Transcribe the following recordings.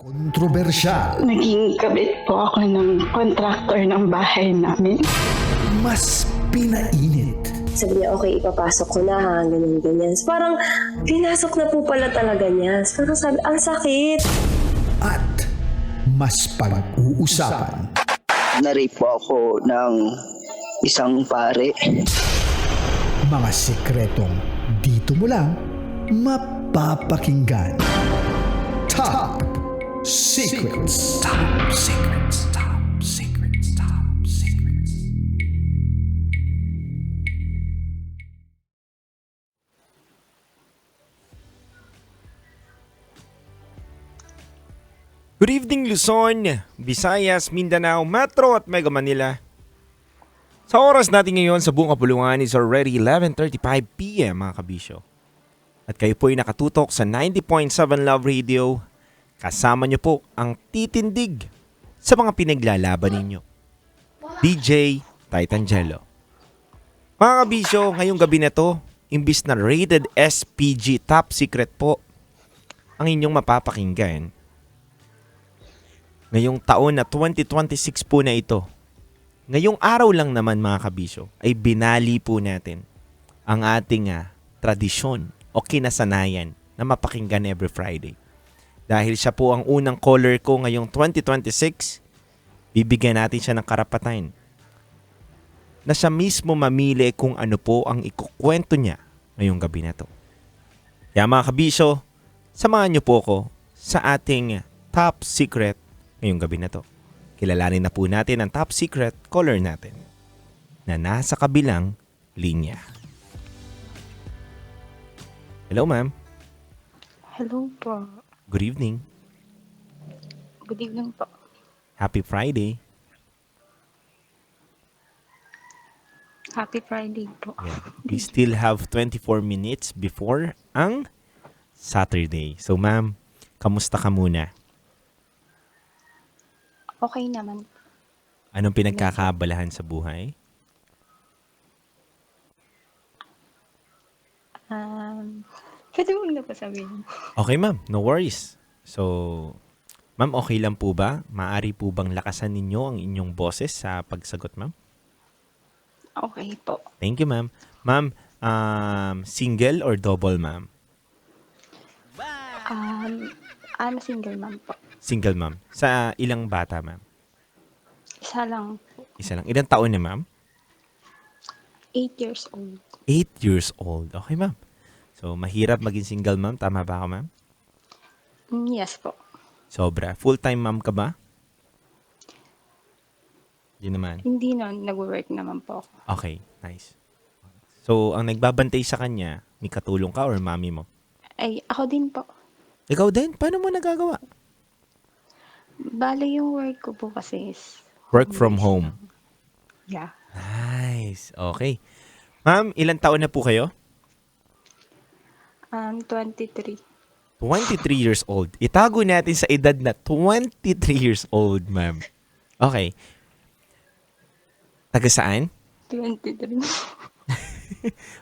Kontrobersyal. Naging kabit po ako ng contractor ng bahay namin. Mas pinainit. Sabi niya, okay, ipapasok ko na ha, ganyan. Parang, pinasok na po pala talaga niya. Parang sabi, ang sakit. At mas pag-uusapan. Na-rape po ako ng isang pare. Mga sikretong dito mo lang mapapakinggan. Top Secrets. Top Secrets. Top Secrets. Top Secrets. Good evening Luzon, Visayas, Mindanao, Metro at Mega Manila. Sa oras natin ngayon sa buong kapulungan is already 11:35 PM mga kabisyo. At kayo po'y nakatutok sa 90.7 Love Radio. Kasama niyo po ang titindig sa mga pinaglalaban ninyo. DJ Titangelo. Mga kabisyo, ngayong gabi na to, imbis na rated SPG Top Secret po ang inyong mapapakinggan. Ngayong taon na 2026 po na ito, ngayong araw lang naman mga kabisyo, ay binali po natin ang ating tradisyon o kinasanayan na mapakinggan every Friday. Dahil siya po ang unang caller ko ngayong 2026, bibigyan natin siya ng karapatan na siya mismo mamili kung ano po ang ikukwento niya ngayong gabi na to. Kaya mga kabisyo, samahan niyo po ko sa ating top secret ngayong gabi na to. Kilalanin na po natin ang top secret caller natin na nasa kabilang linya. Hello, ma'am. Hello po. Good evening. Good evening po. Happy Friday. Happy Friday po. Yeah. We still have 24 minutes before ang Saturday. So, ma'am, kamusta ka muna? Okay naman. Anong pinagkakaabalahan sa buhay? Pwede mo na pa sabihin. Okay, ma'am. No worries. So, ma'am, okay lang po ba? Maari po bang lakasan ninyo ang inyong boses sa pagsagot, ma'am? Okay po. Thank you, ma'am. Ma'am, single or double, ma'am? I'm single ma'am po. Single, ma'am. Sa ilang bata, ma'am? Isa lang po. Isa lang. Ilang taon na, ma'am? 8 years old. 8 years old. Okay, ma'am. So, mahirap maging single, ma'am. Tama ba ako, ma'am? Yes po. Sobra. Full-time ma'am ka ba? Hindi naman. Hindi na, nag-work naman po ako. Okay, nice. So, ang nagbabantay sa kanya, may katulong ka or mami mo? Ay, ako din po. Ikaw din? Paano mo nagagawa? Bale yung work ko po kasi is Work from home. Yeah. Nice. Okay. Ma'am, ilang taon na po kayo? 23. 23 years old. Itago natin sa edad na 23 years old, ma'am. Okay. Taga saan? 23.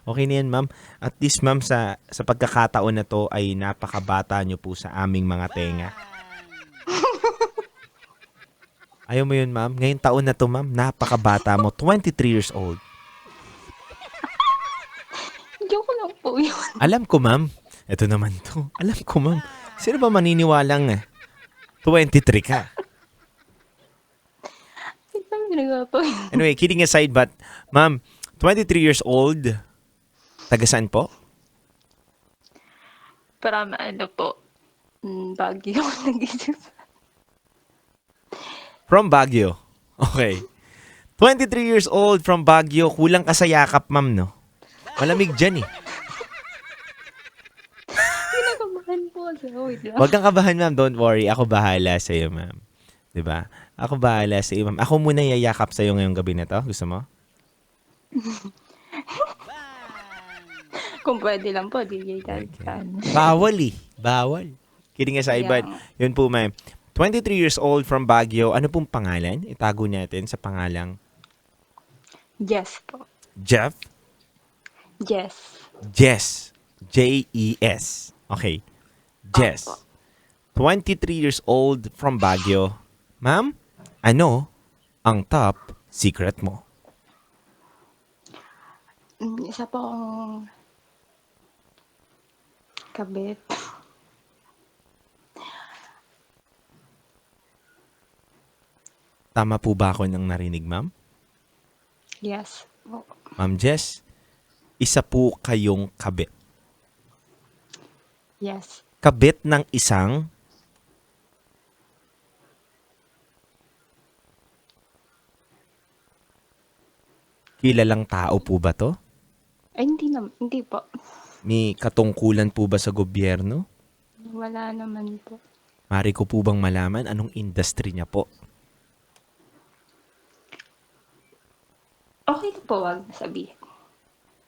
Okay na yan, ma'am. At least, ma'am, sa pagkakataon na to ay napakabata nyo po sa aming mga tenga. Ayaw mo yun, ma'am? Ngayong taon na to, ma'am, napakabata mo. 23 years old. Joke lang po yun. Alam ko, ma'am. Ito naman to. Alam ko, ma'am. Sino ba maniniwalang 23 ka? Ito ginagawa po yun. Anyway, kidding aside, but, ma'am, 23 years old, taga saan po? Para maano po, Baguio ako nag-isip. From Baguio. Okay. 23 years old from Baguio. Kulang ka sa yakap, ma'am, no? Malamig dyan, eh. Kinakabahan po ako. Wait lang. Huwag kang kabahan, ma'am. Don't worry. Ako bahala sa'yo, ma'am. Diba? Ako bahala sa'yo, ma'am. Ako muna yayakap sa'yo ngayong gabi na to. Gusto mo? Kung pwede lang po, DJ Okay. Tan. Bawal, eh. Bawal. Kidding aside, but yun po, ma'am. 23 years old from Baguio. Ano pong pangalan? Itago natin sa pangalang Yes po. Jeff? Yes. Jess. J-E-S. Okay. Jess. Opo. 23 years old from Baguio. Ma'am, ano ang top secret mo? Isa po akong kabit. Tama po ba ako ng narinig, ma'am? Yes po. Ma'am Jess, isa po kayong kabit. Yes. Kabit ng isang kilalang tao po ba to? Ay, hindi po. May katungkulan po ba sa gobyerno? Wala naman po. Mari ko po bang malaman anong industry niya po? Okay na po, wag sabihin.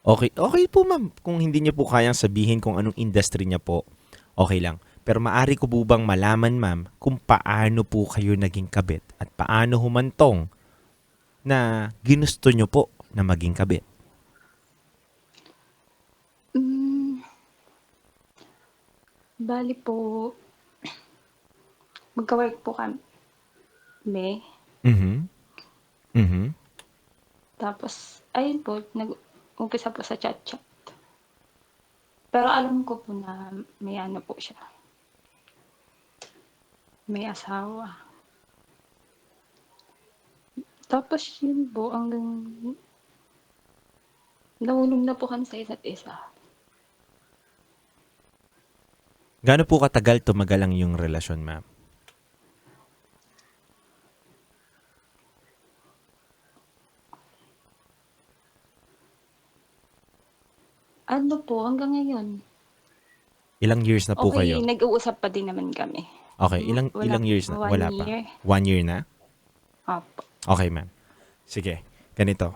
Okay po ma'am. Kung hindi niyo po kayang sabihin kung anong industry niya po, okay lang. Pero maari ko po bang malaman ma'am kung paano po kayo naging kabit at paano humantong na ginusto niyo po na maging kabit? Bali po, magka-work po kami. Mhm. Tapos, ayun po, nag-umpisa po sa chat-chat. Pero alam ko po na may ano po siya. May asawa. Tapos yun po, hanggang nahulog na po kami sa isa't isa. Gaano po katagal tumagal ang iyong relasyon, ma'am? Ano po, hanggang ngayon. Ilang years na po Okay, kayo? nag-uusap pa din naman kami. Okay, ilang years na? Wala pa. Year. 1 year na? Opo. Okay, ma'am. Sige, ganito.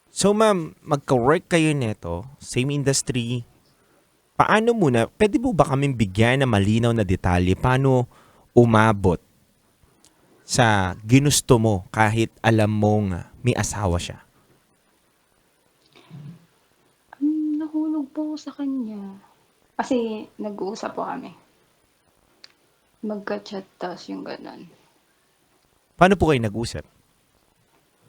So, ma'am, magka-work kayo neto, same industry. Paano muna, pwede mo ba kaming bigyan ng malinaw na detalye paano umabot sa ginusto mo kahit alam mong may asawa siya? Nahulog po ako sa kanya. Kasi nag-uusap po kami. Magka-chat tapos yung ganun. Paano po kayo nag-usap?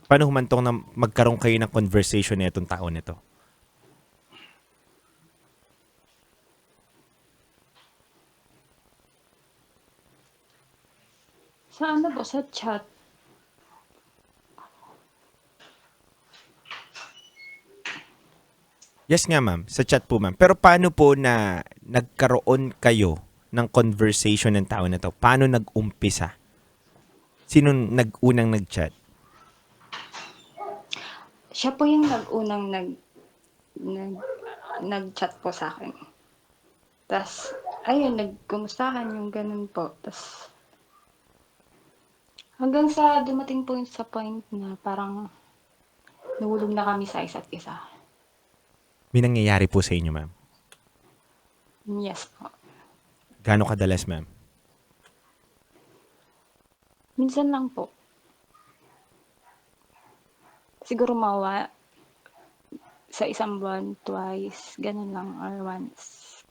Paano humantong na magkaroon kayo ng conversation na itong tao nito? Sa ano po, sa chat. Yes nga, ma'am. Sa chat po, ma'am. Pero paano po na nagkaroon kayo ng conversation ng tao na to? Paano nag-umpisa? Sino unang nag-chat? Siya po yung nag-unang nag-chat po sa akin. Tapos, ayun, nagkumustahan yung ganun po. Tapos, hanggang sa dumating po sa point na parang nahulog na kami sa isa't isa. May nangyayari po sa inyo, ma'am? Yes po. Gaano kadalas, ma'am? Minsan lang po. Siguro mawa sa isang buwan, twice, ganun lang, or once.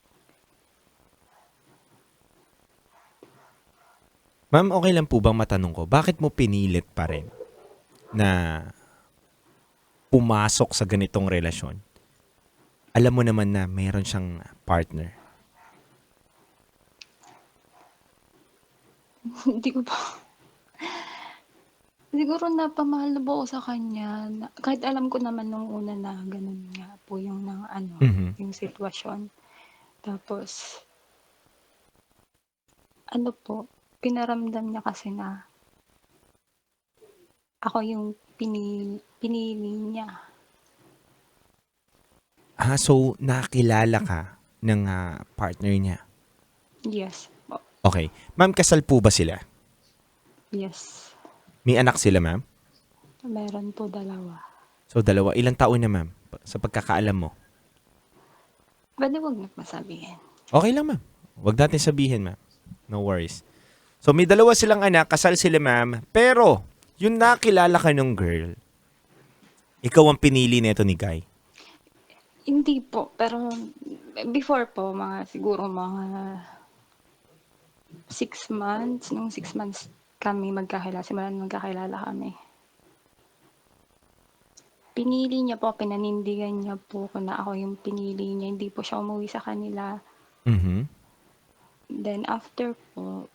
Ma'am, okay lang po bang matanong ko, bakit mo pinilit pa rin na pumasok sa ganitong relasyon? Alam mo naman na mayroon siyang partner. Hindi ko pa. Siguro napamahal na ba ako sa kanya. Kahit alam ko naman nung una na ganun nga po yung yung sitwasyon. Tapos, ano po, pinaramdam niya kasi na ako yung pinili niya. So nakilala ka ng partner niya? Yes po. Okay. Ma'am, kasal po ba sila? Yes. May anak sila, ma'am? Meron po 2. So, 2. Ilang taon na, ma'am? Sa pagkakaalam mo? Pwede wag na masabihin. Okay lang, ma'am. Huwag natin sabihin, ma'am. No worries. So, may 2 silang anak, kasal sila, ma'am. Pero, yung nakilala ka ng girl, ikaw ang pinili nito ni Guy. Hindi po, pero before po, siguro mga 6 months. Nung 6 months kami magkakilala, simulan magkakilala kami. Pinili niya po, pinanindigan niya po ko na ako yung pinili niya. Hindi po siya umuwi sa kanila. Mhm. Then after po,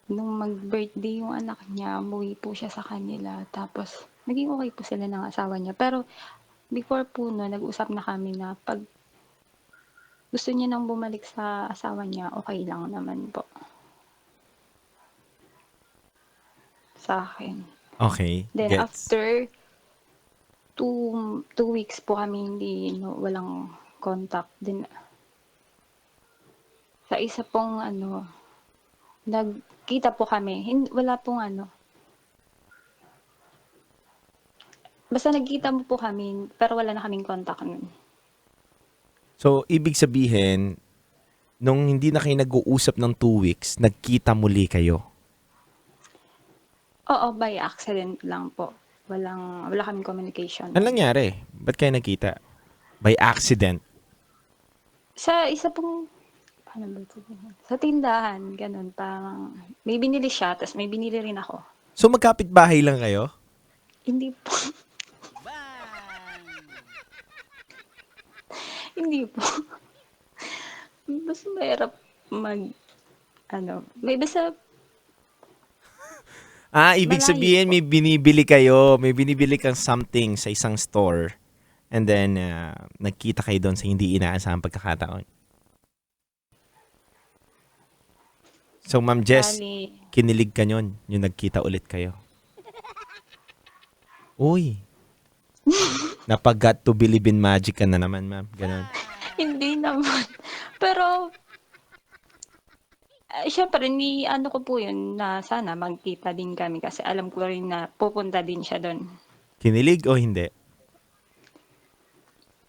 nung mag-birthday yung anak niya, umuwi po siya sa kanila. Tapos, naging okay po sila ng asawa niya. Pero, before po no, nag-usap na kami na pag gusto niya nang bumalik sa asawa niya, okay lang naman po. Sa akin. Okay, Then gets. after 2 weeks po kami walang contact. Then, sa isa pong nagkita po kami. Wala pong basta nagkita mo po kami, pero wala na kaming contact nun. So, ibig sabihin, nung hindi na kayo nag-uusap ng 2 weeks, nagkita muli kayo. Oo, by accident lang po. Wala kaming communication. Ano nangyari? Ba't kayo nagkita? By accident. Sa isa pong, paano ba sabihin? Sa tindahan, ganun. Parang, may binili siya, tapos may binili rin ako. So, magkapit-bahay lang kayo? Hindi po. Hindi po. Basta mahirap basta, Ibig Malayo sabihin po. may binibili kayo, may binibili kang something sa isang store and then nagkita kayo doon sa hindi inaasahang pagkakataon. So, Ma'am Jess, bali, kinilig ka nun, yung nagkita ulit kayo. Uy. Napag-got to believe in magic ka na naman, ma'am. Ganon. hindi naman. Pero, syempre, ko po yun na sana magkita din kami kasi alam ko rin na pupunta din siya doon. Kinilig o hindi?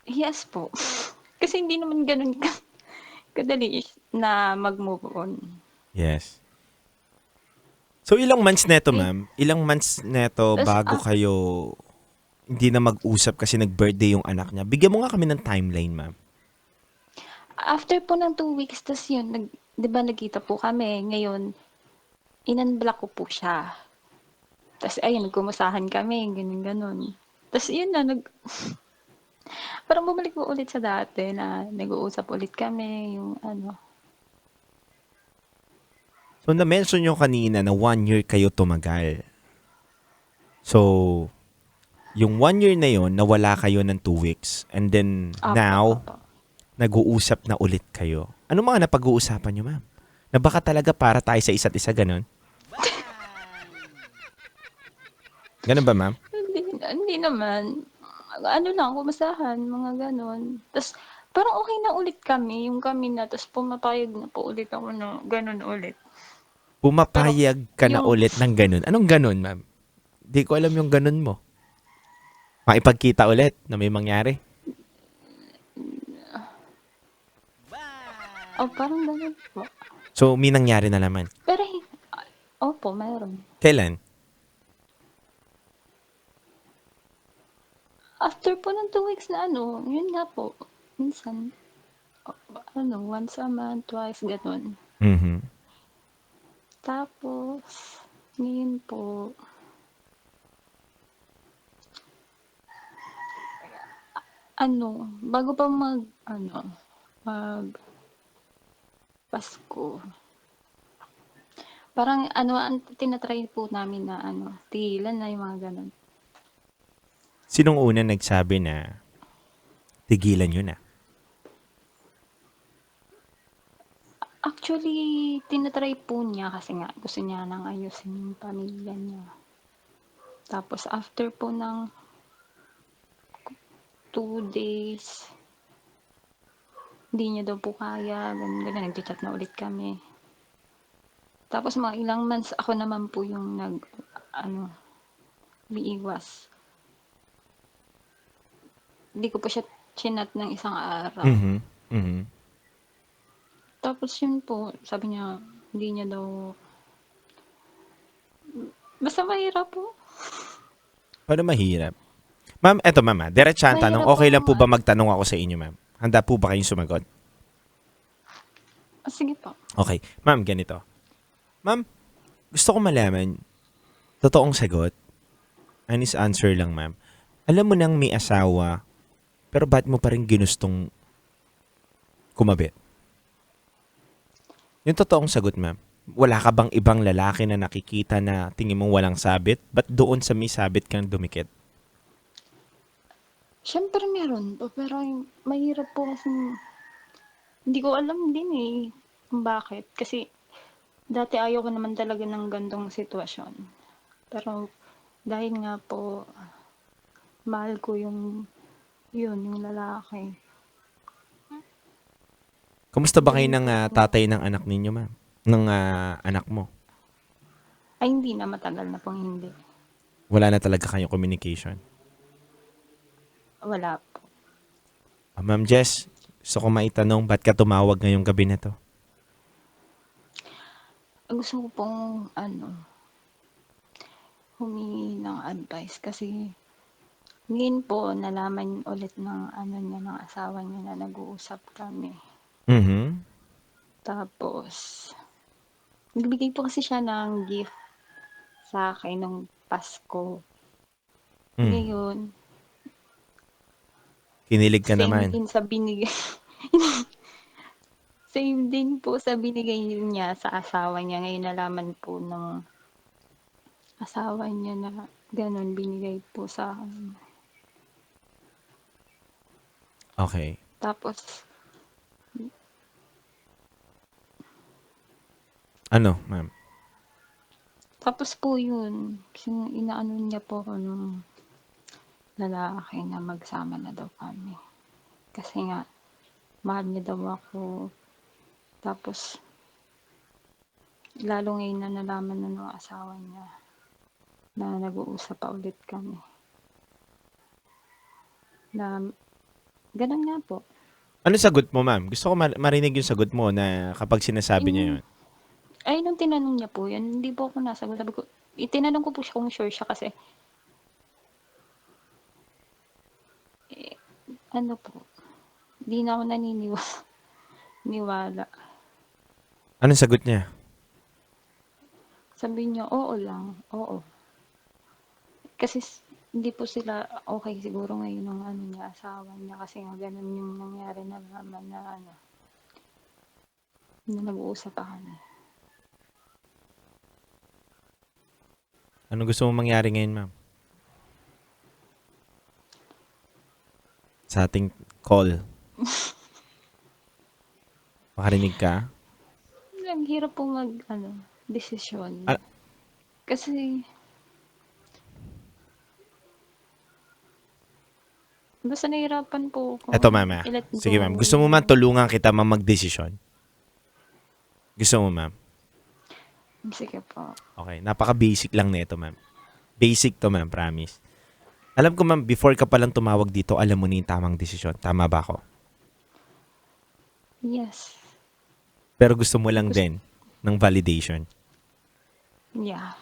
Yes po. Kasi hindi naman ganun kadali na mag-move on. Yes. So, ilang months neto, ma'am? Ilang months neto Tas, bago kayo hindi na mag-usap kasi nag-birthday yung anak niya? Bigyan mo nga kami ng timeline, ma'am. After po ng 2 weeks, tas yun, di ba nagkita po kami. Ngayon, in-unblock ko po siya. Tas ayun, nagkumusahan kami, ganun. Tas yun na, parang bumalik po ulit sa dati na nag-uusap ulit kami, yung So, na-mention nyo kanina na 1 year kayo tumagal. So, yung 1 year na yon nawala kayo ng 2 weeks. And then, now, Apo. nag-uusap na ulit kayo. Ano mga napag-uusapan nyo, ma'am? Na baka talaga para tayo sa isa't isa, ganon? Ganon ba, ma'am? Hindi naman. Lang, kumustahan, mga ganon. Tas parang okay na ulit kami, yung kami na, tas pumapayag na po ulit ako na ganon ulit. Pumapayag ka na yung- ulit ng ganon. Anong ganon, ma'am? Di ko alam yung ganon mo. Makipagkita ulit na may mangyari. Parang ganon po. So, may nangyari na naman. Pero, opo, mayroon. Kailan? After po ng 2 weeks na yun nga po, minsan, once a month, twice, ganon. Mhm. Tapos, ngayon po, bago pa mag Pasko, parang ang tinatry po namin na tigilan na yung mga ganon. Sinong una nagsabi na tigilan nyo na? Actually, tinatry po niya kasi nga gusto niya nang ayusin yung pamilya niya. Tapos after po ng 2 days, hindi niya daw po kaya, ganun, nag-chat na ulit kami. Tapos mga ilang months ako naman po yung umiiwas. Hindi ko po siya chinat ng isang araw. Mhm. Mhm. Tapos yun po, sabi niya, hindi niya daw, basta mahirap po. Paano mahirap? Ma'am, eto ma'am, diretsahan Mahirap tanong. Okay lang po po, ba magtanong ako sa inyo, ma'am? Handa po ba kayong sumagot? Sige po. Okay. Ma'am, ganito. Ma'am, gusto ko malaman, totoong sagot, honest answer lang, ma'am. Alam mo nang may asawa, pero ba't mo pa rin ginustong kumabit? Yung totoong sagot, ma'am. Wala ka bang ibang lalaki na nakikita na tingin mong walang sabit? Ba't doon sa may sabit kang dumikit? Siyempre meron po, pero mahirap po kasi hindi ko alam din eh kung bakit. Kasi dati ayaw ko naman talaga ng gantong sitwasyon. Pero dahil nga po mahal ko yung lalaki. Kamusta ba kayo ng tatay ng anak ninyo, ma'am? Ng anak mo? Ay hindi na, matagal na pong hindi. Wala na talaga kayong communication? Wala po. Ma'am Jess, gusto ko maitanong, ba't ka tumawag ngayong gabi na to? Gusto ko pong humingi ng advice kasi ngayon po nalaman ulit ng niya, ng asawa niya na nag-uusap kami. Mhm. Tapos nagbigay po kasi siya ng gift sa akin nung Pasko. Mm. Ngayon, Kinilig ka same naman. din sa binigay same din po sa binigay niya sa asawa niya. Ngayon nalaman po ng asawa niya na gano'n binigay po sa akin. Okay. Tapos Ano, ma'am? Tapos po yun, inaano niya po ako nung lalaki na magsama na daw kami. Kasi nga, mahal niya daw ako. Tapos, lalo ngayon na nalaman na ng asawa niya na nag-uusap pa ulit kami. Na, ganun nga po. Ano sagot mo, ma'am? Gusto ko marinig yung sagot mo na kapag sinasabi niya yun. Ay, nung tinanong niya po yan, hindi po ako nasagot. Sabi ko, itinanong ko po siya kung sure siya kasi, ano po, di na ako niwala. Anong sagot niya? Sabi niya, oo lang, oo. Kasi hindi po sila okay siguro ngayon ng niya, asawa niya. Kasi nga ganun yung nangyari na naman na na nag-uusap pa kami. Anong gusto mo mangyari ngayon, ma'am? Sa ating call. Makarinig ka? Ang hirap po desisyon. Ah. Kasi, basta nahihirapan po ako. Eto, ma'am. i-let Sige, go. ma'am. Gusto mo man tulungan kita, ma'am, magdesisyon? Gusto mo, ma'am? Sige po. Okay. Napaka-basic lang nito, ma'am. Basic to, ma'am. Promise. Alam ko, ma'am, before ka palang tumawag dito, alam mo na yung tamang desisyon. Tama ba ako? Yes. Pero gusto mo lang din ng validation. Yeah.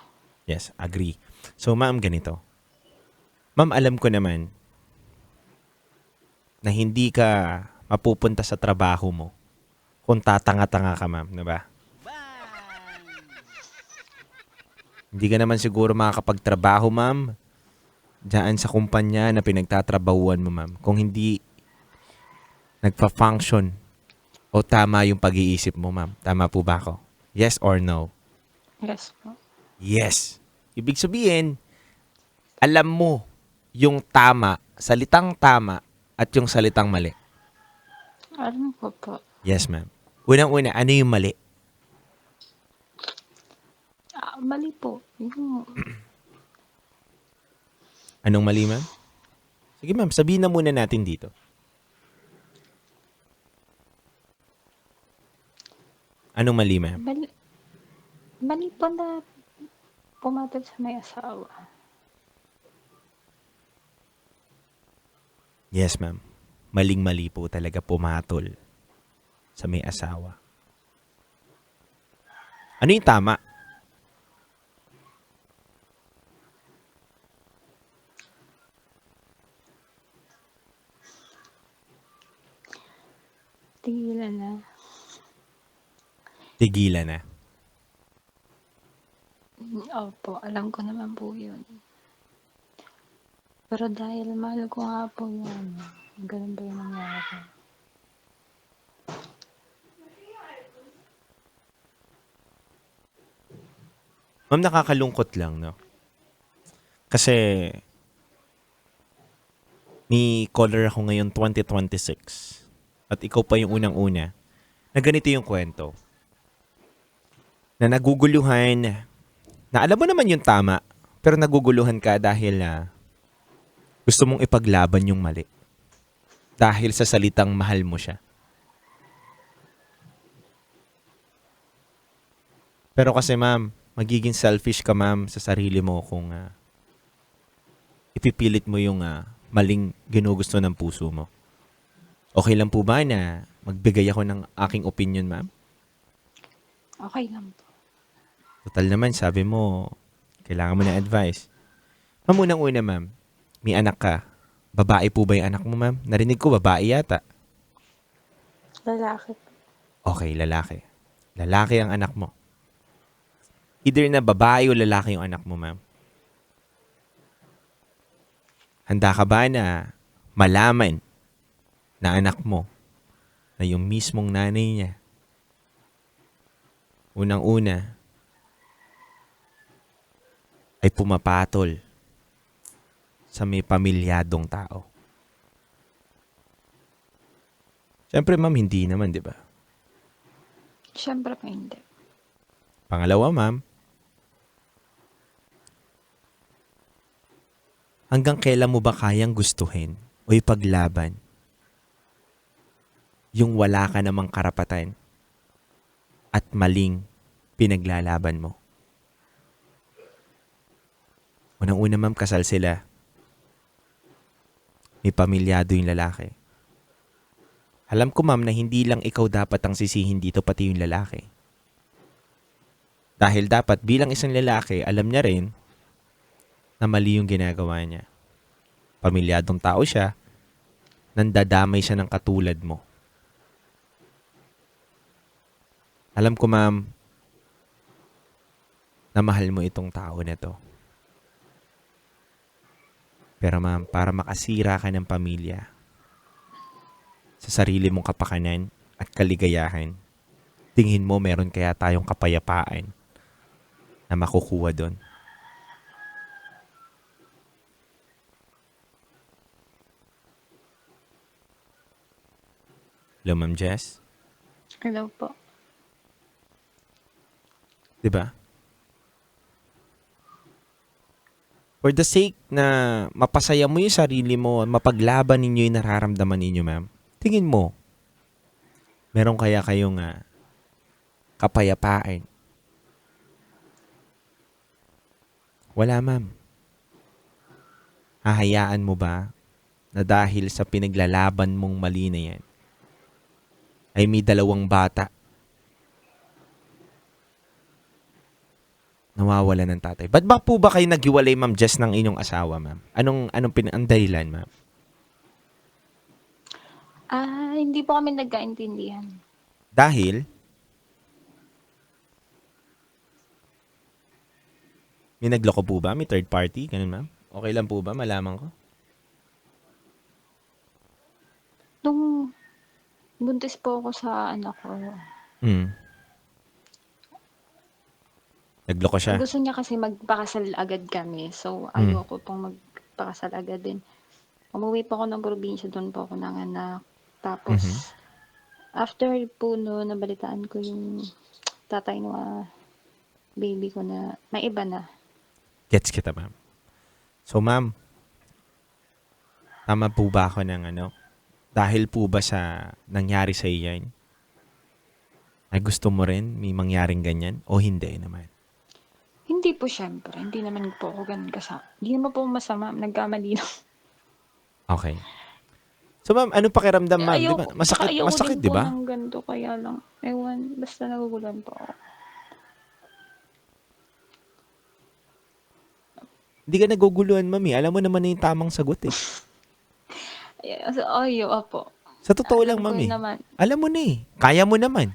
Yes, agree. So, ma'am, ganito. Ma'am, alam ko naman na hindi ka mapupunta sa trabaho mo kung tatanga-tanga ka, ma'am. Diba? Hindi ka naman siguro makakapagtrabaho, ma'am, diyan sa kumpanya na pinagtatrabahuan mo, ma'am. Kung hindi nagpa-function o tama yung pag-iisip mo, ma'am. Tama po ba ako? Yes or no? Yes po. Yes. Ibig sabihin, alam mo yung tama, salitang tama, at yung salitang mali. Alam ko po. Yes, ma'am. Unang-una, ano yung mali? Mali po. Yung, Anong mali, ma'am? Sige, ma'am, sabihin na muna natin dito. Anong mali, ma'am? mali po na pumatol sa may asawa. Yes, ma'am. Maling-mali po talaga pumatol sa may asawa. Ano yung tama? Tigilan na. Tigilan na. Opo, alam ko naman po yun. Pero dahil mahal ko nga po yun, ganun ba yung nangyari? Ma'am, nakakalungkot lang, no? Kasi may caller ako ngayon 2026 at ikaw pa yung unang-una na ganito yung kwento. Na naguguluhan, na alam mo naman yung tama, pero naguguluhan ka dahil gusto mong ipaglaban yung mali. Dahil sa salitang mahal mo siya. Pero kasi ma'am, magiging selfish ka ma'am sa sarili mo kung ipipilit mo yung maling ginugusto ng puso mo. Okay lang po ba na magbigay ako ng aking opinion, ma'am? Okay lang po. Total naman, sabi mo, kailangan mo ng advice. Ma'am, unang-una, ma'am, may anak ka. Babae po ba yung anak mo, ma'am? Narinig ko, babae yata. Lalaki po. Okay, lalaki. Lalaki ang anak mo. Either na babae o lalaki yung anak mo, ma'am. Handa ka ba na malaman na anak mo na yung mismong nanay niya, unang-una, ay pumapatol sa may pamilyadong tao? Siyempre, ma'am, hindi naman, di ba? Siyempre pa hindi. Pangalawa, ma'am, hanggang kailan mo ba kayang gustuhin o ipaglaban yung wala ka namang karapatan at maling pinaglalaban mo? Unang-una, ma'am, kasal sila. May pamilyado yung lalaki. Alam ko, ma'am, na hindi lang ikaw dapat ang sisihin dito, pati yung lalaki. Dahil dapat bilang isang lalaki, alam niya rin na mali yung ginagawa niya. Pamilyadong tao siya, nandadamay siya ng katulad mo. Alam ko, ma'am, na mahal mo itong tao na to. Pero ma'am, para makasira ka ng pamilya, sa sarili mong kapakanan at kaligayahan, tingin mo meron kaya tayong kapayapaan na makukuha doon? Hello, Ma'am Jess? Hello po. Diba? For the sake na mapasaya mo yung sarili mo, mapaglaban ninyo yung nararamdaman ninyo, ma'am, tingin mo, meron kaya kayong kapayapaan? Wala, ma'am. Hahayaan mo ba na dahil sa pinaglalaban mong mali na yan, ay may 2 bata nawawala ng tatay? Ba't ba po ba kayo naghiwalay, Ma'am Jess, ng inyong asawa, ma'am? Anong ang dahilan, ma'am? Hindi po kami nagkaintindihan. Dahil may nagloko po ba? May third party? Ganun, ma'am? Okay lang po ba? Malaman ko. Nung buntis po ako sa anak ko, Nagloko siya. gusto niya kasi magpakasal agad kami. So, ayoko pong magpakasal agad din. Umuwi po ako ng probinsya, doon po ako nanganak. Tapos, after po no, nabalitaan ko yung tatay ng baby ko na may iba na. Gets kita, ma'am. So, ma'am, tama po ba ako ng dahil po ba sa nangyari sa iyan, ay gusto mo rin may mangyaring ganyan o hindi naman? Hindi po syempre. Hindi naman po ako ganun Hindi naman po masama. Nagkamali lang. Okay. So, ma'am, ano pakiramdam, ma'am? Di ba? Ayoko Masakit, din di ba? po ng ganito. Kaya lang, ewan, basta nagugulan po ako. Hindi ka naguguluhan, ma'am. Alam mo naman na yung tamang sagot eh. Ayo, apo. Sa totoo lang, Alam ko ma'am. naman. Alam mo na eh. Kaya mo naman.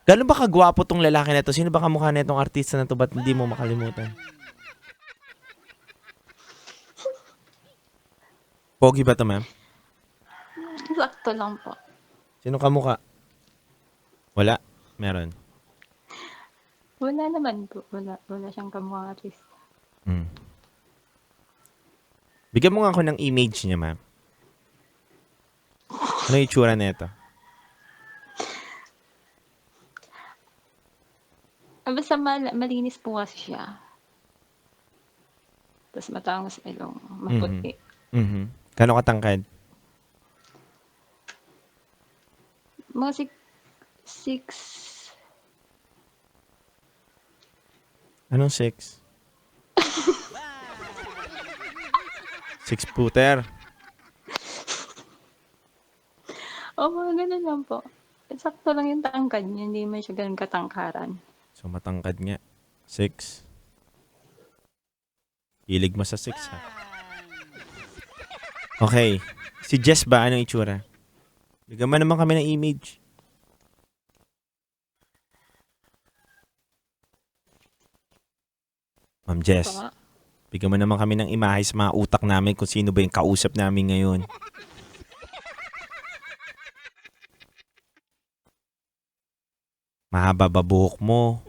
Gano'n ba kagwapo tong lalaki na to? Sino ba kamukha na itong artista na to? Ba't hindi mo makalimutan? Pogi ba to, ma'am? Sakto lang po. Sino kamukha? Wala. Meron. Wala naman po. Wala siyang kamukhang artista. Hmm. Bigyan mo nga ako ng image niya, ma'am. Ano yung itsura na ito? Basta malinis po kasi siya. Tapos matangos ilong, maputi. Mhm. Kano katangkad? Mga six, Anong 6? 6-footer. mga ganun lang po. Sakto lang yung tangkad niya, hindi man siya ganun katangkaran. So, matangkad nga. 6. Hilig mo sa 6, ha? Okay. Si Jess ba? Anong itsura? Bigyan mo naman kami ng image. Ma'am Jess, Ito nga. bigyan mo naman kami ng imahe sa mga utak namin kung sino ba yung kausap namin ngayon. Mahaba ba buhok mo?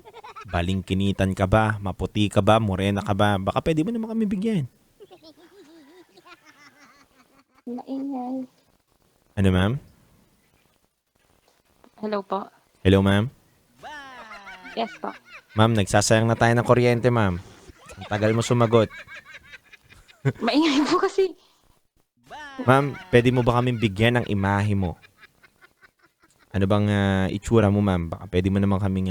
Balingkinitan ka ba? Maputi ka ba? Morena ka ba? Baka pwede mo naman kami bigyan. Maingay. Ano, ma'am? Hello po. Hello, ma'am? Yes po. Ma'am, nagsasayang na tayo ng kuryente, ma'am. Ang tagal mo sumagot. Maingay po kasi. Ma'am, pwede mo ba kaming bigyan ng imahe mo? Ano bang itsura mo, ma'am? Baka pwede mo naman kaming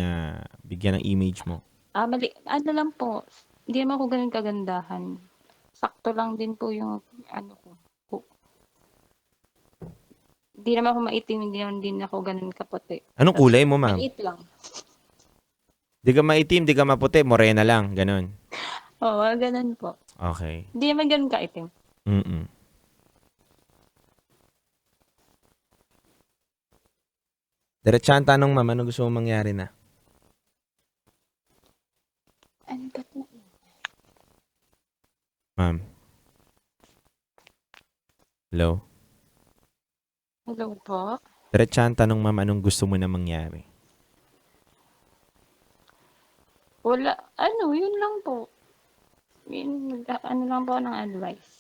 bigyan ng image mo. Mali. Ano lang po. Hindi naman ako ganun kagandahan. Sakto lang din po yung ano ko. Hindi naman ako maitim, hindi naman din ako ganun kaputi. Anong kulay mo, ma'am? Maliit lang. Di ka maitim, di ka maputi, morena lang, ganun. Oo, ganun po. Okay. Hindi naman ganun kaitim. Mm-mm. Diretsahan tanong, ma'am, ano gusto mo mangyari na? Ano ba ito? Ma'am. Hello? Hello po. Diretsahan tanong, ma'am, anong gusto mo na mangyari? Wala. Ano, yun lang po. Yun, ano lang po ng advice.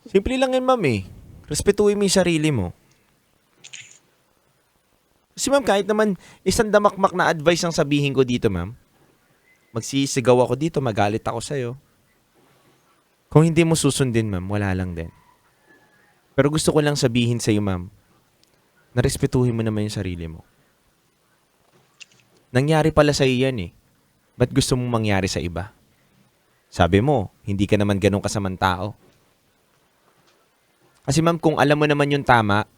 Simple lang yun, ma'am, eh. Respetuhin mo yung sarili mo. Kasi, ma'am, kahit naman isang damakmak na advice ang sabihin ko dito, ma'am, magsisigaw ako dito, magalit ako sa'yo. Kung hindi mo susundin, ma'am, wala lang din. Pero gusto ko lang sabihin sa'yo, ma'am, na respetuhin mo naman yung sarili mo. Nangyari pala sa'yo yan, eh. Ba't gusto mong mangyari sa iba? Sabi mo, hindi ka naman ganun kasamang tao. Kasi, ma'am, kung alam mo naman yung tama,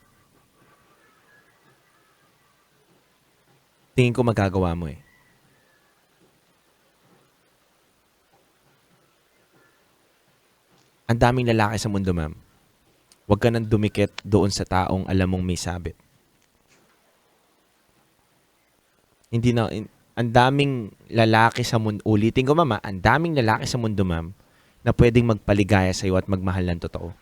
tingin ko magagawa mo, eh. Ang daming lalaki sa mundo, ma'am. Huwag ka nang dumikit doon sa taong alam mong may sabit. Hindi na, ang daming lalaki sa mundo, ulitin ko, ma'am, ang daming lalaki sa mundo, ma'am, na pwedeng magpaligaya sa iyo at magmahal ng totoo.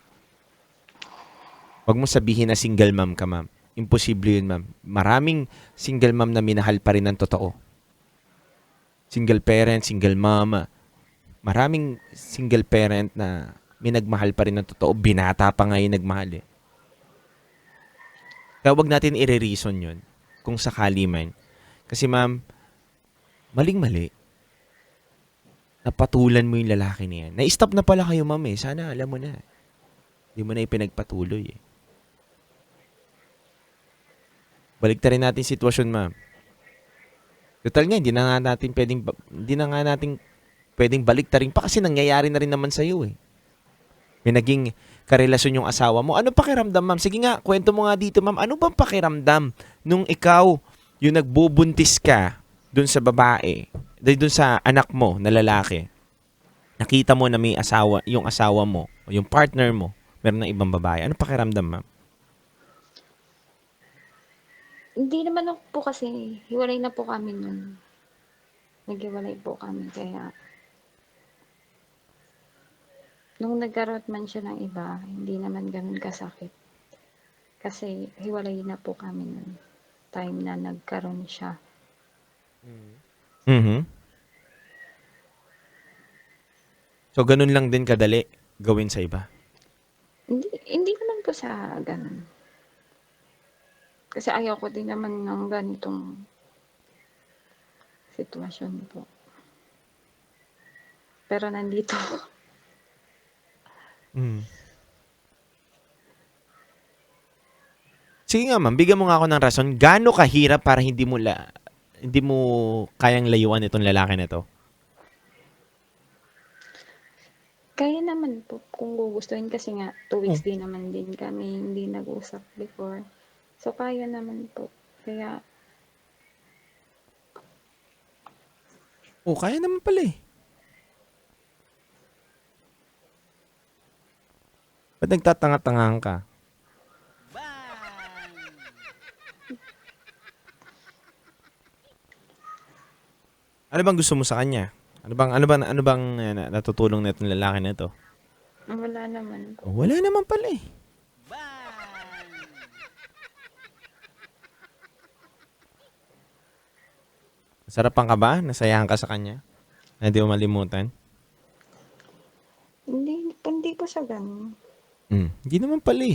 Huwag mo sabihin na single ma'am ka, ma'am. Imposible yun, ma'am. Maraming single ma'am na minahal pa rin ng totoo. Single parent, single mama. Maraming single parent na may nagmahal pa rin ng totoo. Binata pa nga yung nagmahal, eh. Kaya huwag natin i-reason yun kung sakali man. Kasi, ma'am, maling-mali. Napatulan mo yung lalaki niya. Na-stop na pala kayo, ma'am, eh. Sana alam mo na. Hindi mo na ipinagpatuloy, eh. Baliktarin natin sitwasyon, ma'am. Total nga, hindi na nga natin pwedeng baliktarin pa kasi nangyayari na rin naman sa iyo, eh. May naging karelasyon yung asawa mo. Ano pakiramdam, ma'am? Sige nga, kwento mo nga dito, ma'am. Ano bang pakiramdam nung ikaw yung nagbubuntis ka dun sa babae, dun sa anak mo na lalaki? Nakita mo na may asawa, yung asawa mo, o yung partner mo, meron ng ibang babae. Ano pakiramdam, ma'am? Hindi naman ako po kasi, hiwalay na po kami nun. Naghiwalay po kami, kaya nung nagkaroon man siya ng iba, hindi naman ganun kasakit. Kasi hiwalay na po kami nun. Time na nagkaroon siya. Mhm. So, ganun lang din kadali gawin sa iba. Hindi naman po sa ganun. Kasi ayaw ko din naman ng ganitong sitwasyon po. Pero nandito. Mm. Sige nga ma'am, bigyan mo nga ako ng rason. Gaano kahirap para hindi mo kayang layuan itong lalaki na to? Kaya naman po kung gugustuhin kasi nga 2 weeks din naman din kami hindi nag-usap before. So kaya naman po. Kaya Kaya naman pala eh. Ba't nagtatanga-tangahan ka? Ano bang gusto mo sa kanya? Ano bang natutulong na itong lalaki na to? wala naman po. Wala naman pala eh. Sarapan ka ba? Nasayahan ka sa kanya? Na hindi mo malimutan? Hindi po siya ganun. Hindi naman pala eh.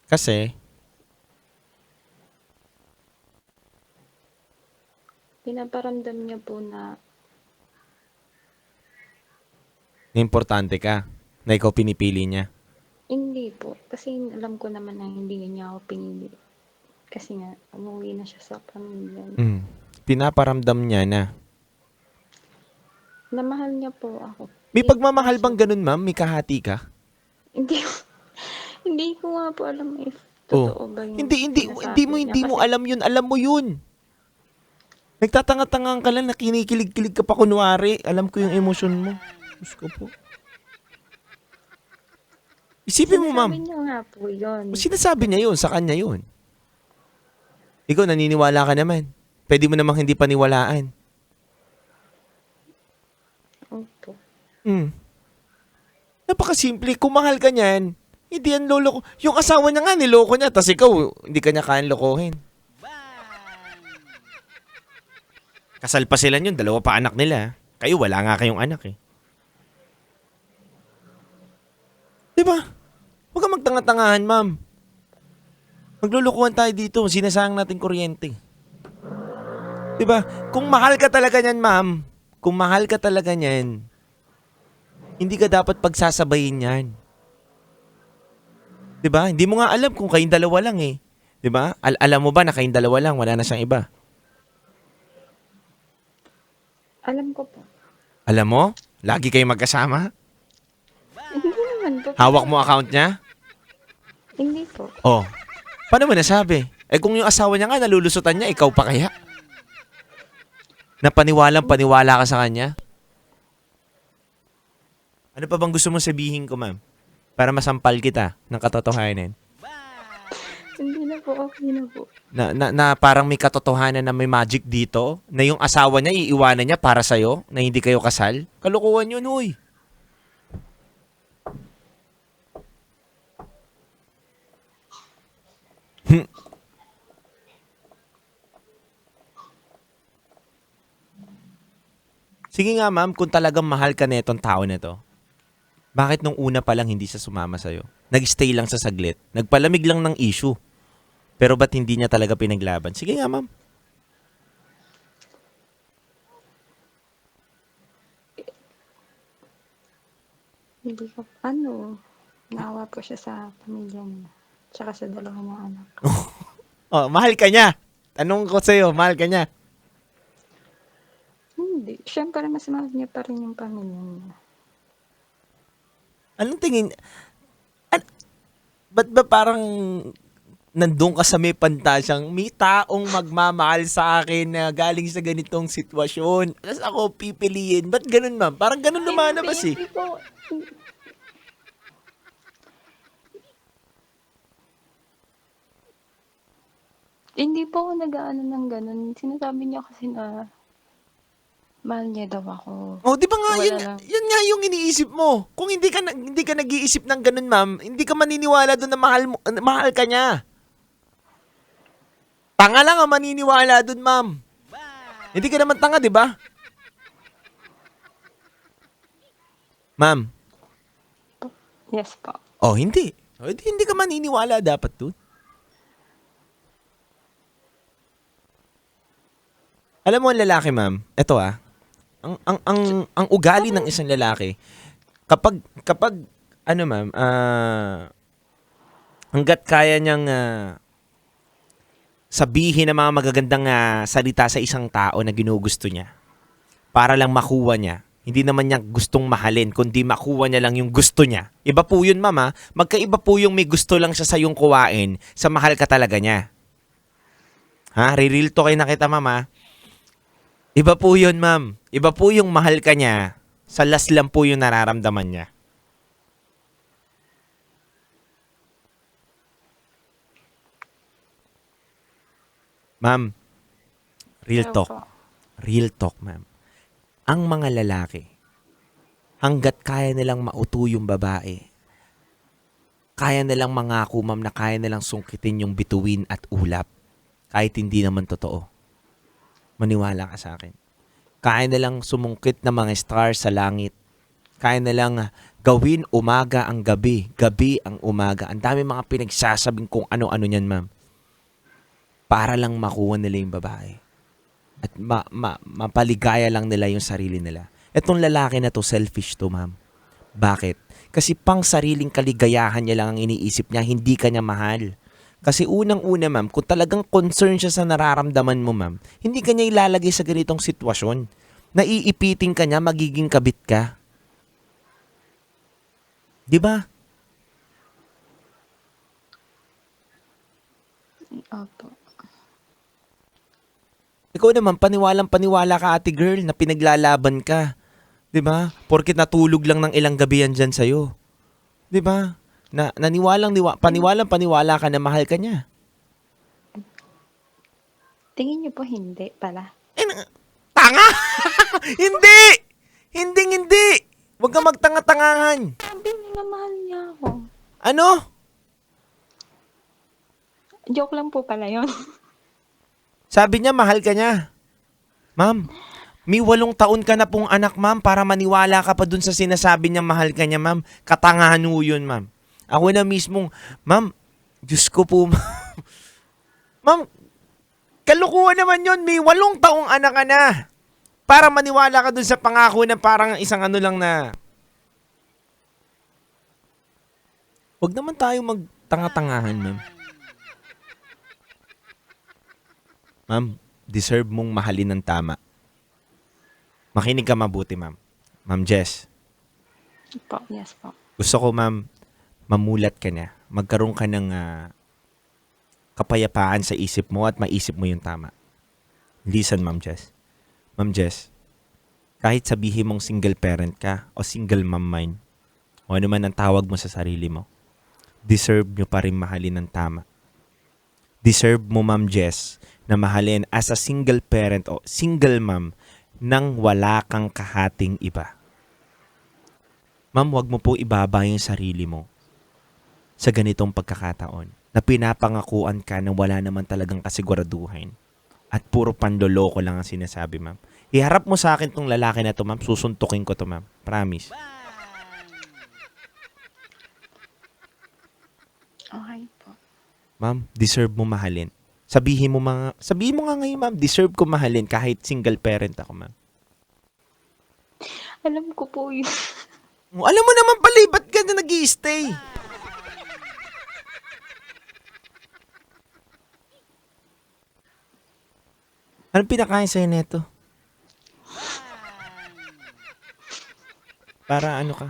Kasi, Pinaparamdam niya po na importante ka na ikaw pinipili niya. hindi po. Kasi alam ko naman na hindi niya ako pinili. Kasi nga, umuwi na siya sa pamilya. Pinaparamdam niya na. Na mahal niya po ako. May pagmamahal bang ganun, ma'am? May kahati ka? Hindi, hindi ko nga po alam if totoo ba yung Hindi mo kasi alam yun. Alam mo yun. Nagtatanga-tangang ka lang na kinikilig-kilig ka pa kunwari. Alam ko yung emosyon mo. Diyos ko po. Isipin mo, ma'am. sinasabi niya nga po yun. Sinasabi niya yun, sa kanya yun. Ikaw, naniniwala ka naman. Pwede mo namang hindi paniwalaan. Opo. Napakasimple. Kung mahal ka niyan, hindi yan lolo. Yung asawa niya nga, niloko niya. Tas ikaw, hindi ka niya kayang lokohin. Kasal pa sila yun. 2 pa anak nila. Kayo, wala nga kayong anak eh. Diba? Huwag kang magtanga-tangahan, ma'am. Maglulukuhan tayo dito. Sinasayang natin kuryente. Diba? Kung mahal ka talaga niyan, ma'am. Kung mahal ka talaga niyan, hindi ka dapat pagsasabayin yan. Diba? Hindi mo nga alam kung kayong dalawa lang eh. Diba? Alam mo ba na kayong dalawa lang, wala na siyang iba? Alam ko po. Alam mo? Lagi kayong magkasama? Hindi naman po. Hawak mo account niya? Hindi po. Oh. Paano mo nasabi? Eh kung yung asawa niya nga nalulusutan niya, ikaw pa kaya? Paniwala ka sa kanya? Ano pa bang gusto mong sabihin ko, ma'am? Para masampal kita ng katotohanan. Hindi na po. Okay na po. Na parang may katotohanan na may magic dito, na yung asawa niya iiwanan niya para sa'yo, na hindi kayo kasal. Kalukuhan yun, uy. Sige nga ma'am, kung talagang mahal ka netong tao na to, bakit nung una pa lang hindi siya sumama sa'yo? Nag-stay lang sa saglit. Nagpalamig lang ng issue. Pero ba't hindi niya talaga pinaglaban? Sige nga ma'am. Hindi ko, naawa po siya sa pamilya niya. Tsaka sa 2 niyang anak. Oh, mahal ka niya. Tanong ko sa'yo, mahal ka niya. Hindi. Siyempre, mas mahal niya pa rin yung pamilya niya. Anong tingin? Ba't ba parang nandun ka sa may pantasyang may taong magmamahal sa akin na galing sa ganitong sitwasyon? Tapos ako pipiliin. Ba't ganun, ma'am? Parang ganun lumalabas eh. Hindi po. Hindi po ako nag-aano ng gano'n. Sinasabi niya kasi na mahal niya daw ako. Oh, di ba nga, Wala yun, lang. yun nga yung iniisip mo. Kung hindi ka nag-iisip ng ganun, ma'am, hindi ka maniniwala doon na mahal ka niya. Tanga lang ang maniniwala doon, ma'am. Hindi ka naman tanga, di ba? Ma'am. Yes po. Oh, hindi. Oh, hindi ka maniniwala dapat doon. Alam mo ang lalaki, ma'am, eto ang ugali ng isang lalaki, kapag ano ma'am, hangga't kaya niyang sabihin ng mga magagandang salita sa isang tao na ginugusto niya para lang makuha niya. Hindi naman niya gustong mahalin, kundi makuha niya lang yung gusto niya. Iba po yun, ma'am, ha? Magkaiba po yung may gusto lang siya sa yung kuwain sa mahal ka talaga niya. Ha? Re-real to kayo na kita, ma'am, ha? Iba po yun, ma'am. Iba po yung mahal ka niya. Sa last lang po yung nararamdaman niya. Ma'am, real Pero talk. po, Real talk, ma'am. Ang mga lalaki, hanggat kaya nilang mauto yung babae, kaya nilang mangako, ma'am, na kaya nilang sungkitin yung bituin at ulap. Kahit hindi naman totoo. Maniwala ka sa akin. Kaya nilang sumungkit ng mga stars sa langit. Kaya nilang gawin umaga ang gabi, gabi ang umaga. Ang dami mga pinagsasabing kung ano-ano niyan, ma'am. Para lang makuha nila yung babae. At mapaligaya lang nila yung sarili nila. Etong lalaki na to, selfish to, ma'am. Bakit? Kasi pang sariling kaligayahan niya lang ang iniisip niya, hindi ka niya mahal. Kasi unang-una, ma'am, kung talagang concern siya sa nararamdaman mo, ma'am, hindi ka niya ilalagay sa ganitong sitwasyon. Naiipiting ka niya, magiging kabit ka. Di ba? opo. Ikaw naman, paniwalang-paniwala ka, ate girl, na pinaglalaban ka. 'Di ba? Porket natulog lang ng ilang gabi yan dyan sa'yo. 'Di ba? Paniwalang-paniwala ka na mahal ka niya. Tingin niyo po hindi pala. Tanga! Hindi! Hindi! Huwag ka magtanga-tangahan. Sabi niya mahal niya ako. Ano? Joke lang po pala yun. Sabi niya, mahal ka niya. Ma'am, may 8 taon ka na pong anak, ma'am, para maniwala ka pa dun sa sinasabi niya mahal ka niya, ma'am. Katangahan ho yun, ma'am. Ako na mismong, ma'am, Diyos ko po, ma'am. Ma'am, kalukuhan naman yun. May 8 taong anak ka na. Para maniwala ka dun sa pangako na parang isang ano lang na. Huwag naman tayo magtanga-tangahan, ma'am. Ma'am, deserve mong mahalin ng tama. Makinig ka mabuti, ma'am. Ma'am Jess, Po, yes po. gusto ko, ma'am, mamulat ka na. Magkaroon ka ng kapayapaan sa isip mo at maisip mo yung tama. Listen, Ma'am Jess. Ma'am Jess, kahit sabihin mong single parent ka o single mom mind, o ano man ang tawag mo sa sarili mo, deserve nyo pa rin mahalin ng tama. Deserve mo, Ma'am Jess, na mahalin as a single parent o single mom nang wala kang kahating iba. Ma'am, wag mo po ibaba yung sarili mo sa ganitong pagkakataon na pinapangakuan ka na wala naman talagang kasiguraduhan at puro panloloko lang ang sinasabi, ma'am. Iharap mo sa akin tong lalaki na to, ma'am. Susuntukin ko to, ma'am. Promise. Okay po. Ma'am, deserve mo mahalin. Sabihin mo nga ngayon, ma'am, deserve ko mahalin kahit single parent ako, ma'am. Alam ko po yun. Alam mo naman pala, ba't ka na nag-i-stay? Anong pinakain sa'yo neto? Para ano ka?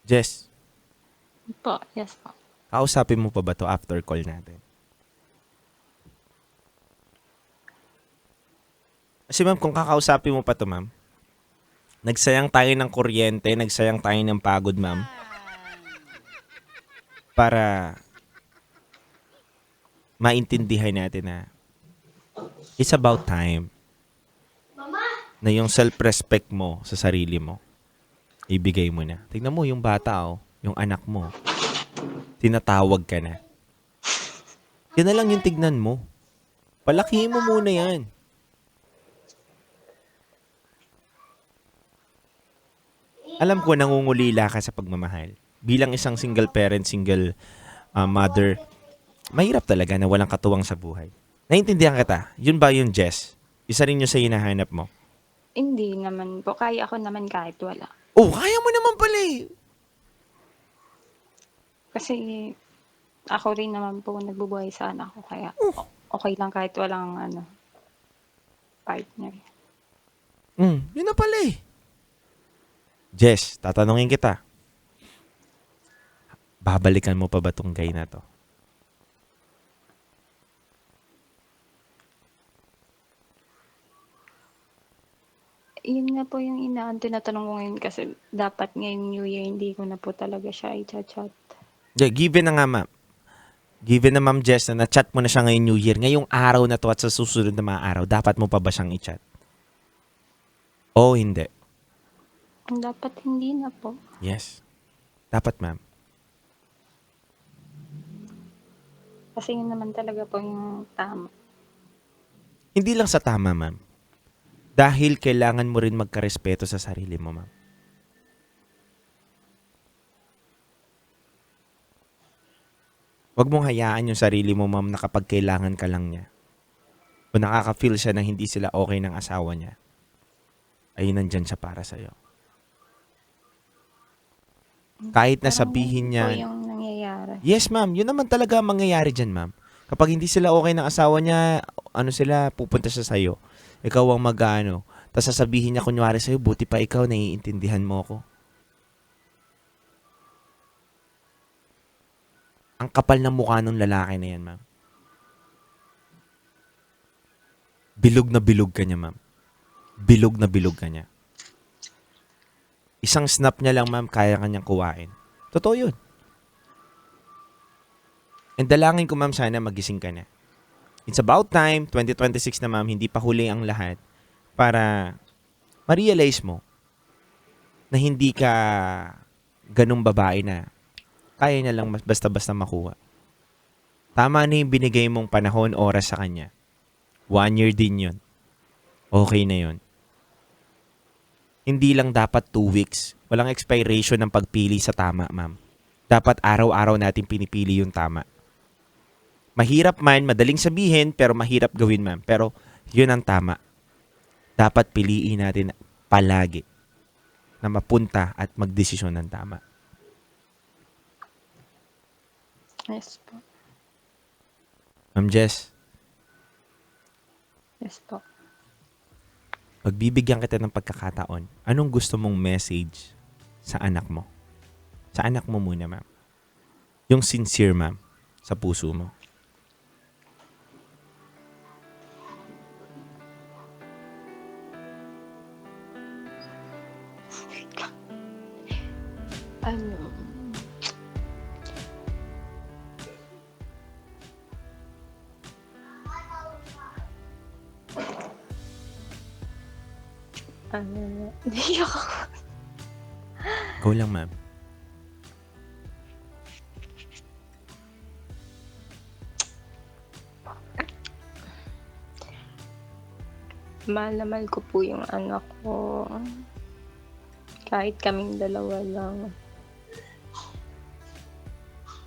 Jess, Po, yes po. kausapin mo pa ba to after call natin? Kasi ma'am, kung kakausapin mo pa to, ma'am, nagsayang tayo ng kuryente, nagsayang tayo ng pagod, ma'am. para maintindihan natin na it's about time na yung self-respect mo sa sarili mo, ibigay mo na. Tignan mo yung bata, yung anak mo, tinatawag ka na. Yan na lang yung tignan mo. Palakihin mo muna yan. Alam ko, nangungulila ka sa pagmamahal. Bilang isang single parent, single mother, mahirap talaga na walang katuwang sa buhay. Naintindihan kita. Yun ba yung Jess? Isa rin yung sa hinahanap mo. Hindi naman po. Kaya ako naman kahit wala. Oh, kaya mo naman pala eh. Kasi ako rin naman po nagbubuhay sa anak ko. Kaya okay lang kahit walang partner. Yun na pala eh. Jess, tatanungin kita. Babalikan mo pa ba tong guy na to? Yun nga po yung tinatanong ko ngayon kasi dapat ngayong New Year hindi ko na po talaga siya i-chat. Yeah, given na nga ma'am. Given na ma'am Jess na na-chat mo na siya ngayong New Year, ngayong araw na to at sa susunod na mga araw, dapat mo pa ba siyang i-chat? O hindi? Dapat hindi na po. Yes. Dapat ma'am. Kasi yun naman talaga po yung tama. Hindi lang sa tama ma'am. Dahil kailangan mo rin magkarespeto sa sarili mo ma'am. Huwag mong hayaan yung sarili mo, ma'am, na kapag kailangan ka lang niya o nakaka-feel siya na hindi sila okay ng asawa niya, ay nandyan siya para sa'yo. Kahit na sabihin niya... Parang yun po yung nangyayari. Yes, ma'am. Yun naman talaga ang mangyayari dyan, ma'am. Kapag hindi sila okay ng asawa niya, pupunta siya sa'yo. Ikaw ang mag-ano. Tapos sasabihin niya kunyari sa'yo, buti pa ikaw, naiintindihan mo ako. Ang kapal ng mukha ng lalaki na yan, ma'am. Bilog na bilog ka niya, ma'am. Bilog na bilog ka niya. Isang snap niya lang, ma'am, kaya kanyang kuwain. Totoo yun. And dalangin ko, ma'am, sana magising ka na. It's about time, 2026 na, ma'am, hindi pa huli ang lahat para ma-realize mo na hindi ka ganung babae na kaya niya lang basta-basta makuha. Tama na yung binigay mong panahon, oras sa kanya. 1 year din yun. Okay na yun. Hindi lang dapat 2 weeks. Walang expiration ng pagpili sa tama, ma'am. Dapat araw-araw natin pinipili yung tama. Mahirap man, madaling sabihin, pero mahirap gawin, ma'am. Pero yun ang tama. Dapat piliin natin palagi na mapunta at magdesisyon ng tama. Yes po. Ma'am Jess, Yes po. pagbibigyan kita ng pagkakataon, anong gusto mong message sa anak mo? Sa anak mo muna, ma'am. Yung sincere, ma'am, sa puso mo. Ano? Hindi ako. Go lang, ma'am. Mahal na mahal ko po yung anak ko. Kahit kaming dalawa lang.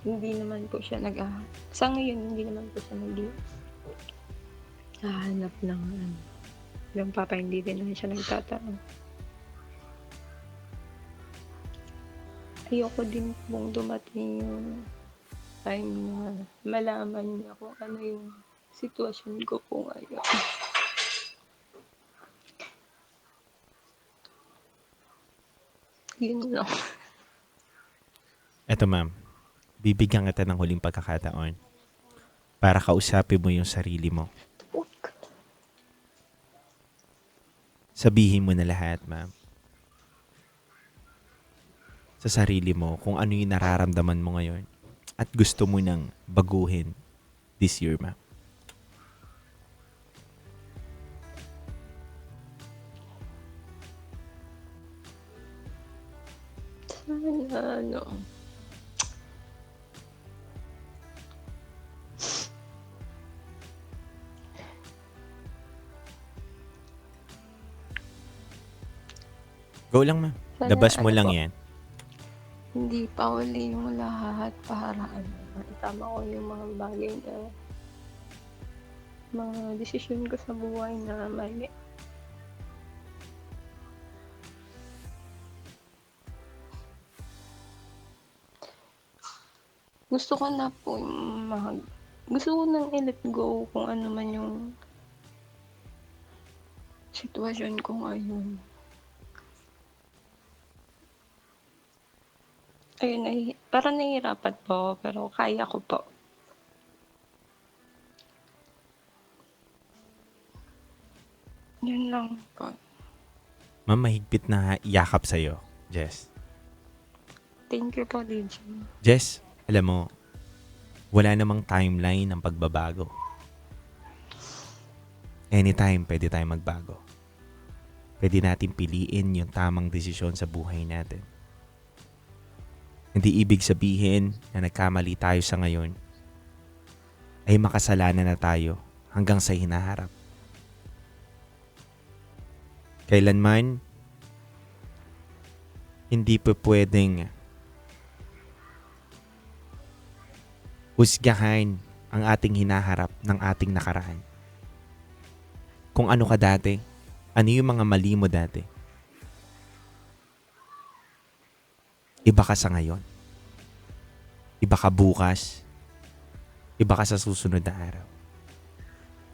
Hindi naman po siya sa ngayon, hindi naman po siya hahanap ng yung papa, hindi din naman siya nagtatanong. Ayoko din pong dumating yung time na malaman niya kung ano yung sitwasyon ko po ngayon. Yun lang. Eto, ma'am. Bibigyan kita ng huling pagkakataon para kausapin mo yung sarili mo. Sabihin mo na lahat, ma'am. Sa sarili mo kung ano yung nararamdaman mo ngayon. at gusto mo nang baguhin this year, ma'am? Sana, ano, Go lang, ma'am. Sana Labas mo ano lang po, yan. hindi pa uli yung lahat para ano, itama ko yung mga bagay na mga desisyon ko sa buhay na mali. Gusto ko na po gusto ko nang i-let go kung ano man yung sitwasyon ko ngayon. Ayun, parang nahihirapan po ako, pero kaya ko po. Yun lang po. Ma'am, mahigpit na yakap sa'yo, Jess. Thank you po, DJ. Jess, alam mo, wala namang timeline ng pagbabago. Anytime, pwede tayong magbago. Pwede natin piliin yung tamang desisyon sa buhay natin. Hindi ibig sabihin na nagkamali tayo sa ngayon ay makasalanan na tayo hanggang sa hinaharap. Kailanman, hindi pa pwedeng husgahan ang ating hinaharap ng ating nakaraan. Kung ano ka dati, ano yung mga mali mo dati. Iba ka sa ngayon. Iba ka bukas. Iba ka sa susunod na araw.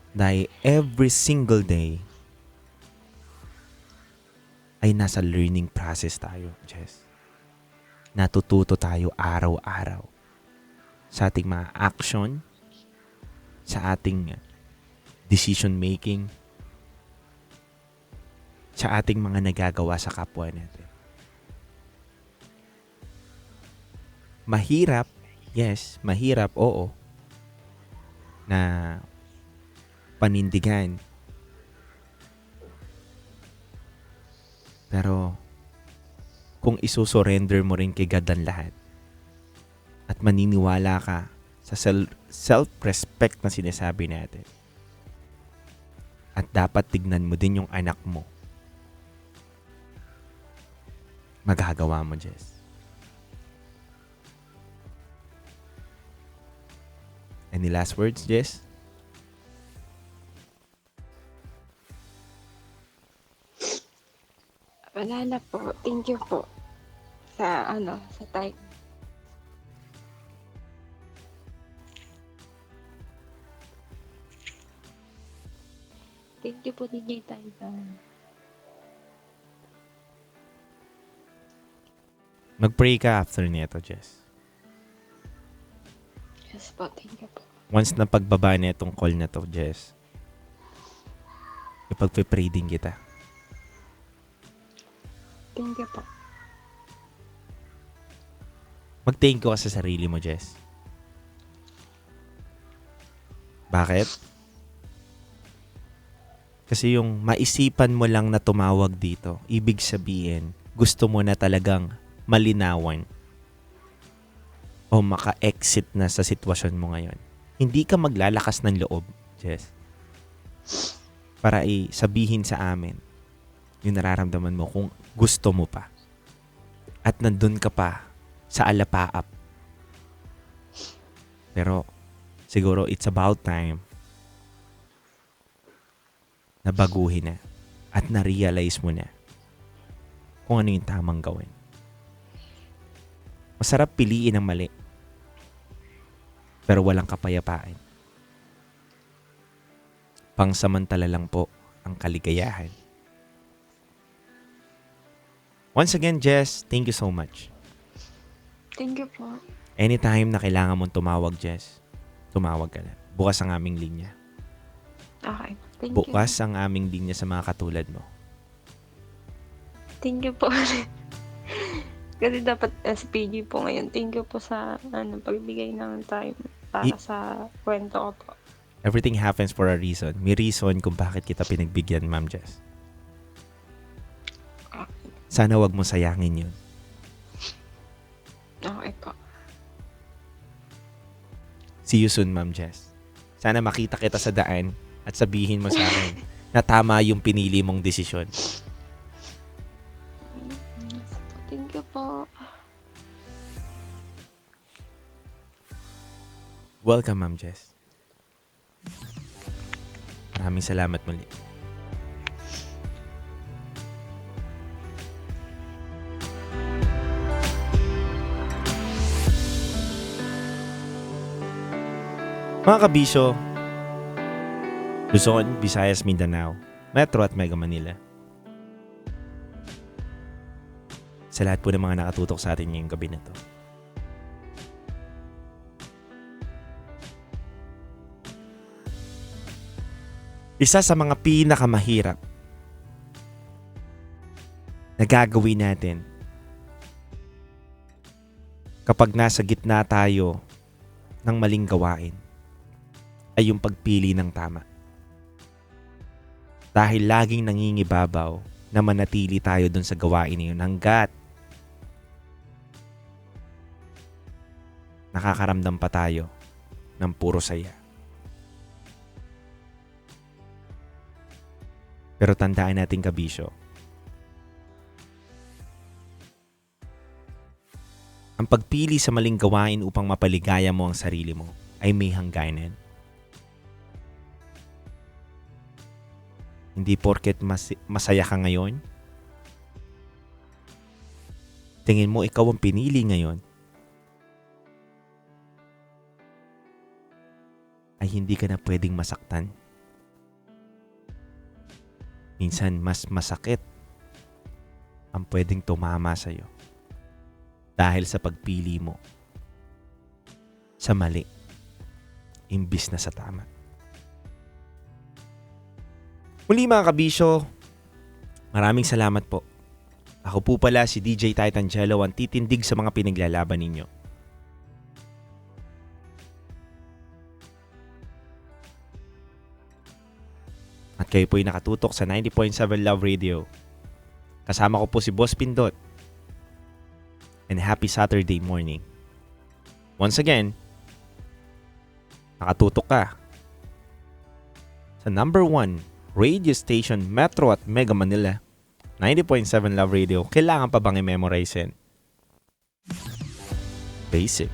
Dahil every single day ay nasa learning process tayo, Jess. Natututo tayo araw-araw sa ating mga action, sa ating decision making, sa ating mga nagagawa sa kapwa natin. Mahirap, yes, mahirap, oo, na panindigan. Pero, kung isusurrender mo rin kay God ang lahat at maniniwala ka sa self-respect na sinasabi natin at dapat tignan mo din yung anak mo, magagawa mo, Jess. Any last words, Jess? Wala na po. Thank you po sa sa time. Thank you po, DJ Titan. Mag-pray ka after nito, Jess. Yes po, thank you po. Once na pagbaba na itong call na to, Jess, ipag-pray din kita. Thank you po. Mag-thank you ka sa sarili mo, Jess. Bakit? Kasi yung maisipan mo lang na tumawag dito, ibig sabihin, gusto mo na talagang malinawan o maka-exit na sa sitwasyon mo ngayon. Hindi ka maglalakas ng loob, Jess, para sabihin sa amin yung nararamdaman mo kung gusto mo pa. At nandun ka pa sa alapaap. Pero siguro it's about time na baguhin na at na-realize mo na kung ano yung tamang gawin. Masarap piliin ang mali, pero walang kapayapaan. Pangsamantala lang po ang kaligayahan. Once again, Jess, thank you so much. Thank you po. Anytime na kailangan mong tumawag, Jess, tumawag ka na. Bukas ang aming linya. Okay. Thank Bukas you. ang aming linya sa mga katulad mo. Thank you po. Kasi dapat SPG po ngayon. Thank you po sa pagbigay ng time para sa kwento ko po. Everything happens for a reason. May reason kung bakit kita pinagbigyan, Ma'am Jess. Sana wag mo sayangin yun. Okay po. See you soon, Ma'am Jess. Sana makita kita sa daan at sabihin mo sa akin na tama yung pinili mong desisyon. Thank you po. Welcome, Ma'am Jess. Maraming salamat muli. Mga kabisyo, Luzon, Visayas, Mindanao, Metro at Mega Manila. Sa lahat po ng mga nakatutok sa atin ngayong gabi na to. Isa sa mga pinakamahirap na gagawin natin kapag nasa gitna tayo ng maling gawain ay yung pagpili ng tama. Dahil laging nangingibabaw na manatili tayo dun sa gawain na yun hanggat nakakaramdam pa tayo ng puro saya. Pero tandaan natin, kabisyo, ang pagpili sa maling gawain upang mapaligaya mo ang sarili mo ay may hangganan. Hindi porket masaya ka ngayon, tingin mo ikaw ang pinili ngayon, ay hindi ka na pwedeng masaktan. Minsan mas masakit ang pwedeng tumama sa'yo dahil sa pagpili mo sa mali imbis na sa tama. Muli mga kabisyo, maraming salamat po. Ako po pala si DJ Titangelo, ang titindig sa mga pinaglalaban ninyo. At kayo po'y nakatutok sa 90.7 Love Radio. Kasama ko po si Boss Pindot. And happy Saturday morning. Once again, nakatutok ka sa number 1 radio station Metro at Mega Manila, 90.7 Love Radio. Kailangan pa bang i-memorize yan? Basic.